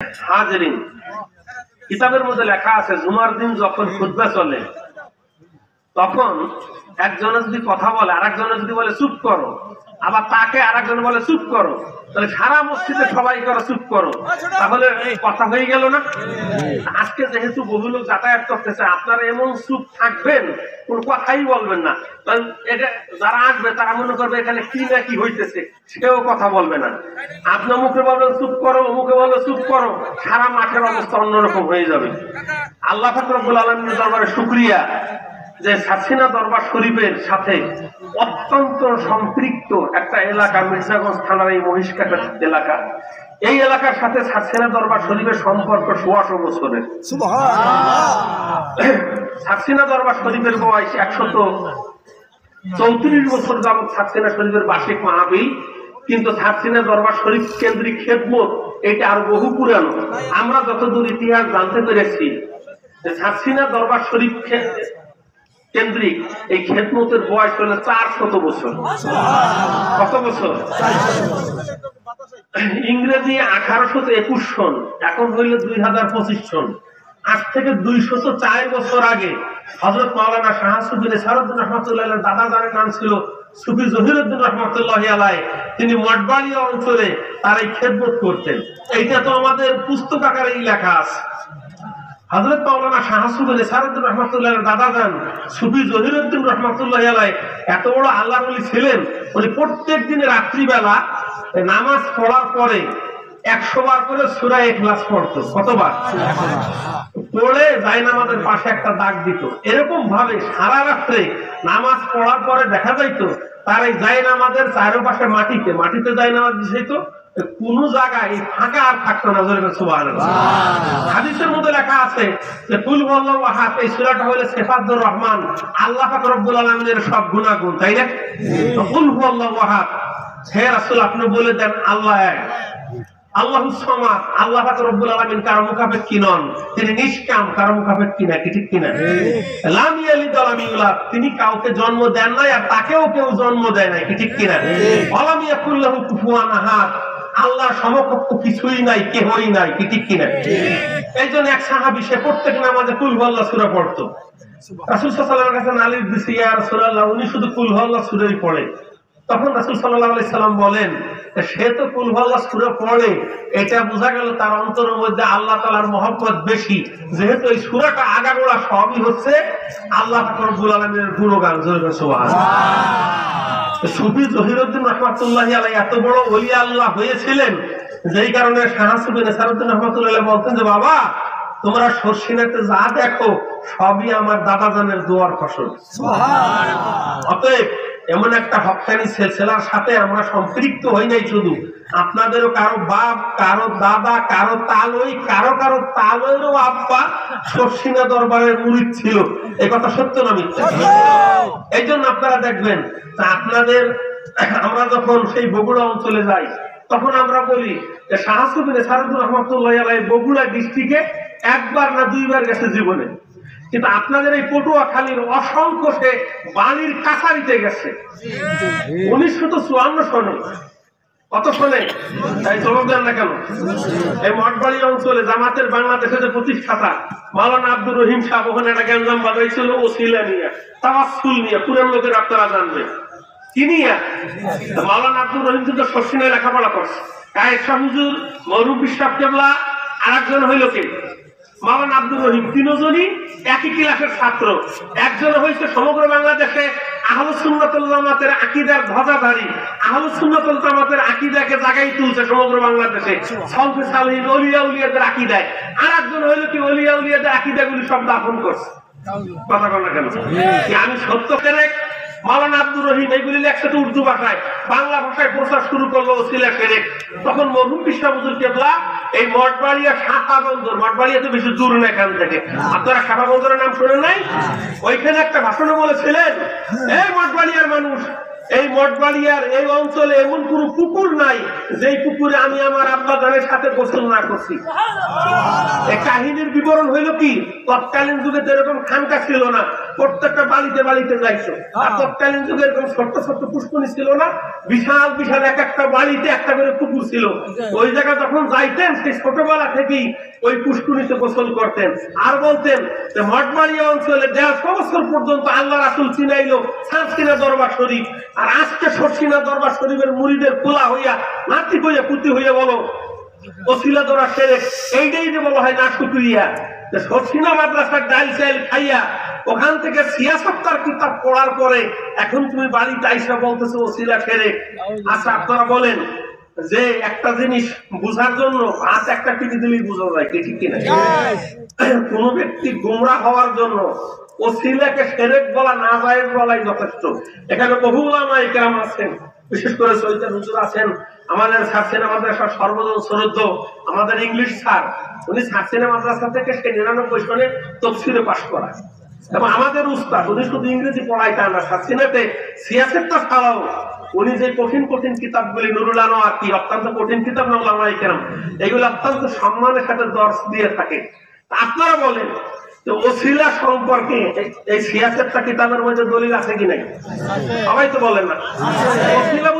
হাজরিন, কিতাবের মধ্যে লেখা আছে জুমার দিন যখন খুতবা চলে তখন একজনে যদি কথা বলে আরেকজনে যদি বলে চুপ করো, আবার তাকে আরেকজন বলে চুপ করো, তাহলে সারা মসজিদে সবাই করে চুপ করো, তাহলে কথা হয়ে গেল না? আজকে যেহেতু বহু লোক যাতায়াত করতেছে, আপনারা এমন চুপ থাকবেন, কোন কথাই বলবেন না। যারা আসবে তারা মনে করবে এখানে কি না কি হইতেছে, সেও কথা বলবে না। আপনার মুখে বলবেন চুপ করো, মুখে বলবে চুপ করো, সারা মাঠের অবস্থা অন্যরকম হয়ে যাবে। আল্লাহ পাক রব্বুল আলামিনের দরবারে শুকরিয়া যে ছারছিনা দরবার শরীফের সাথে অত্যন্ত সম্পৃক্ত একটা এলাকা মির্জাগঞ্জ থানার এই মহিষকাটা এলাকা। এই এলাকার সাথে ছারছিনা দরবার শরীফের সম্পর্ক ১৬০০ বছরের। ছারছিনা দরবার শরীফের বয়স ১৩৪ বছর যাবত ছারছিনা শরীফের বার্ষিক মাহফিল, কিন্তু ছারছিনা দরবার শরীফ কেন্দ্রিক খেদমত এটা আর বহু পুরানো। আমরা যতদূর ইতিহাস জানতে পেরেছি যে ছারছিনা দরবার শরীফ কেন্দ্রিক এই খেদমতের বয়স হলো ৪০০ বছর। কত বছর? ইংরেজি ১৮২১ সন, এখন হইল ২০২৫ সন। আজ থেকে ২০৪ বছর আগে হযরত মাওলানা শাহ সুফি নেসারউদ্দিন রহমাতুল্লাহ আলাইহির দাদা জানের নাম ছিল সুফি জহিরউদ্দিন রহমাতুল্লাহি আলাইহি। তিনি মঠবাড়িয়া অঞ্চলে তার এই খেদমত করতেন। এইটা তো আমাদের পুস্তক আকারে লেখা আছে। হযরত মাওলানা শাহ সুফি নেসারউদ্দিন রহমাতুল্লাহ আলাইহির দাদা জান সুফি জহিরউদ্দিন রহমাতুল্লাহি আলাইহি এত বড় আল্লাহর ওলি ছিলেন, উনি প্রত্যেক দিন রাত্রিবেলা নামাজ পড়ার পরে ১০০ বার করে সূরা ইখলাস পড়তো। কতবার? পড়ে জায়নামাজের পাশে একটা দাগ দিত। এরকম ভাবে সারা রাত্রে নামাজ পড়ার পরে দেখা যাইতো তার এই জায়নামাজের চারপাশে মাটিতে জায়নামাজ দিত, কোন জায়গায় ফাঁকা আর থাকতো না। সুবহানাল্লাহ। হাদিসের মধ্যে লেখা আছে যে কুল হুয়াল্লাহু আহাদ, এই সূরাটা হলো সিফাতুর রহমান, আল্লাহ পাক রব্বুল আলামিনের সব গুনাহগুণ, তাই না? কুল হুয়াল্লাহু আহাদ, হে রাসূল আপনি বলে দেন আল্লাহ এক, আল্লাহুস সামাদ, আল্লাহ পাক রব্বুল আলামিন কারো মুখাপেক্ষী নন, তিনি নিষ্কাম, কারো মুখাপেক্ষী না, কি ঠিক কিনা? লাম ইয়ালিদ ওয়া লাম ইউলাদ, তিনি কাউকে জন্ম দেন নাই আর তাকেও কেউ জন্ম দেয় নাই, কি ঠিক কিনা? ওয়া লাম ইয়াকুল লাহু কুফুয়ান আহাদ, আল্লাহর সমকক্ষ কিছুই নাই, কেহই নাই, কি ঠিক কিনা? এইজন্য এক সাহাবী সে প্রত্যেক নামাজে কুল হুয়াল্লাহু সূরা পড়তো। রাসূল সাল্লাল্লাহু আলাইহি ওয়াসাল্লামের কাছে নালিশ দিছে, ইয়া রাসূলুল্লাহ উনি শুধু কুল হুয়াল্লাহু সূরাই পড়ে। তখন রাসূল সাল্লাল্লাহু আলাইহি সাল্লাম বলেন, সে তো কুল হুয়াল্লাহু সূরা পড়ে, এটা বোঝা গেল তার অন্তরের মধ্যে আল্লাহ তাআলার মহব্বত বেশি, যেহেতু এই সূরাটা আগাগোড়া সবই হচ্ছে আল্লাহ পাক রব্বুল আলামিনের গুণগান। সুবহানাল্লাহ। সুফি জহিরউদ্দিন রহমাতুল্লাহি আলাইহি এত বড় ওলি আল্লাহ হয়েছিলেন, যেই কারণে শাহ সুফি নেসারউদ্দিন রহমাতুল্লাহি আলাইহি বলতেন যে বাবা তোমরা সরসিনাতে যা দেখো সবই আমার দাদা জানের দোয়ার ফসল। সুবহানাল্লাহ। অতএব এমন একটা হক্কানি সিলসিলার সাথে আমরা সম্পৃক্ত হই নাই, শুধু আপনাদেরও কারো বাপ, কারো দাদা, কারো তালই, কারো তালইরও আব্বা সরসিনা দরবারের মুরিদ ছিল। এই কথা সত্য না মিথ্যা? এই জন্য আপনারা দেখবেন আপনাদের, আমরা যখন সেই বগুড়া অঞ্চলে যাই তখন আমরা বলি যে শাহ সুফি নেসারউদ্দিন রহমাতুল্লাহি আলাইহি বগুড়া ডিস্ট্রিক্টে একবার না দুইবার গেছে জীবনে, কিন্তু আপনাদের এই পটুয়াখালীর অসংখ্য সে বালির কাছারিতে গেছে 1954 সনে। কত সনে? তাই জবাব দেন না কেন? এই মঠবাড়ি অঞ্চলে জামাতের বাংলাদেশের যে প্রতিষ্ঠাতা মাওলানা আব্দুর রহিম সাহেব ওখানে একটা গ্যাঞ্জাম বাজাইছিল ওসিলা নিয়ে, তাওয়াসসুল নিয়ে, পুরান লোকের আপনারা জানবেন কি নিয়ে। মাওলানা আব্দুর রহিম কিন্তু সরসিনায় লেখাপড়া করছে, কায়েদ শাহ হুজুর, মরুফ সাহেব কেবলা, আর একজন হইল কে মাওলানা আব্দুর রহিম, তিনজনই একই ক্লাসের ছাত্র। একজন হয়েছে সমগ্র বাংলাদেশে আহলুস সুন্নাত ওয়াল জামাতের আকীদার ধ্বজাধারী, আহলুস সুন্নাত ওয়াল জামাতের আকীদাকে জাগাই তুলছে সমগ্র বাংলাদেশে, সালফে সালেহিন ওলিয়া উলিয়াদের আকীদায়। আর একজন হইল কি ওলিয়া উলিয়াদের আকীদাগুলি সব দাফন করছে। কথা বল না কেন? আমি সত্য করে মাওলানা আব্দুর রহিম এইগুলি লেখছে উর্দু ভাষায়, বাংলা ভাষায় প্রচার শুরু করলো ওসিলা করে। তখন মরহুম পিসা হুজুর কেবলা এই মঠবাড়িয়া শাখা বন্দর, মঠবাড়িয়া তো বেশি দূর না এখান থেকে, আপনারা শাখা বন্দরের নাম শুনেন নাই? ওইখানে একটা ভাষণে বলেছিলেন, এই মঠবাড়িয়ার মানুষ, এই মঠবাড়িয়ার এই অঞ্চলে এমন কোন পুকুর নাই যেই পুকুরে আমি আমার আব্বা জানের সাথে গোসল না করছি। এই কাহিনীর বিবরণ হইল কি, তৎকালীন যুগে যেরকম খানকা ছিল না, প্রত্যেকটা বাড়িতে বাড়িতে যাইতো। আর তৎকালীন যুগে এরকম ছোট্ট ছোট্ট পুষ্করণী ছিল না, বিশাল বিশাল এক একটা বাড়িতে একটা করে পুকুর ছিল। ওই জায়গায় যখন যাইতেন সেই ছোটবেলা থেকেই ওই পুষ্করণীতে গোসল করতেন। আর বলতেন যে মঠবাড়িয়া অঞ্চলে 150 বছর পর্যন্ত আল্লাহ রাসূল চিনাইলো সাতক্ষীরা দরবার শরীফ, আর আজকে সরসিনা দরবার শরীফের মুরিদের পোলা হইয়া নাতি হইয়া পুতি হইয়া বলো ওসিলা ধরা সেরেক, এইটাই যে বলা হয় না শুক্রিয়া। সরসিনা মাদ্রাসার ডাইল চাইল খাইয়া ওখান থেকে সিয়াসত্তার কিতাব পড়ার পরে এখন তুমি বাড়িতে আইসা বলতেছো ওসিলা সেরেক। আচ্ছা আপনারা বলেন যে একটা জিনিস বুঝার জন্য হাত একটা টিপি দিলেই বোঝা যায়, কি ঠিক কিনা? কোন ব্যক্তি গুমরাহ হওয়ার জন্য ওসিলাকে সেরেক বলা না যায় বলাই যথেষ্ট। এখানে বহু উলামায়ে কেরাম আছেন, বিশেষ করে সৈয়দ হুজুর আছেন, আমাদের ছাত্রীরা মাদ্রাসা সর্বজন শ্রদ্ধ আমাদের ইংলিশ স্যার, উনি ছাত্রীরা মাদ্রাসা থেকে 99 সনে তফসিরে পাশ করা, এবং আমাদের উস্তাদ উনি শুধু ইংরেজি পড়াইতেন না, ছাত্রীতে সিয়াসতটা ছাড়াও উনি যে কঠিন কঠিন কিতাবগুলি নুরুল আনোয়ার কি অত্যন্ত কঠিন কিতাব না উলামায়ে কেরাম এগুলো অত্যন্ত সম্মানের সাথে দর্শ দিয়ে থাকে। আপনারা বলেন ওসিলা সম্পর্কে এই সিয়াসতটা কিতাবের মধ্যে দলিল আছে কি নাই? সবাই তো বলেন না। ওসিলা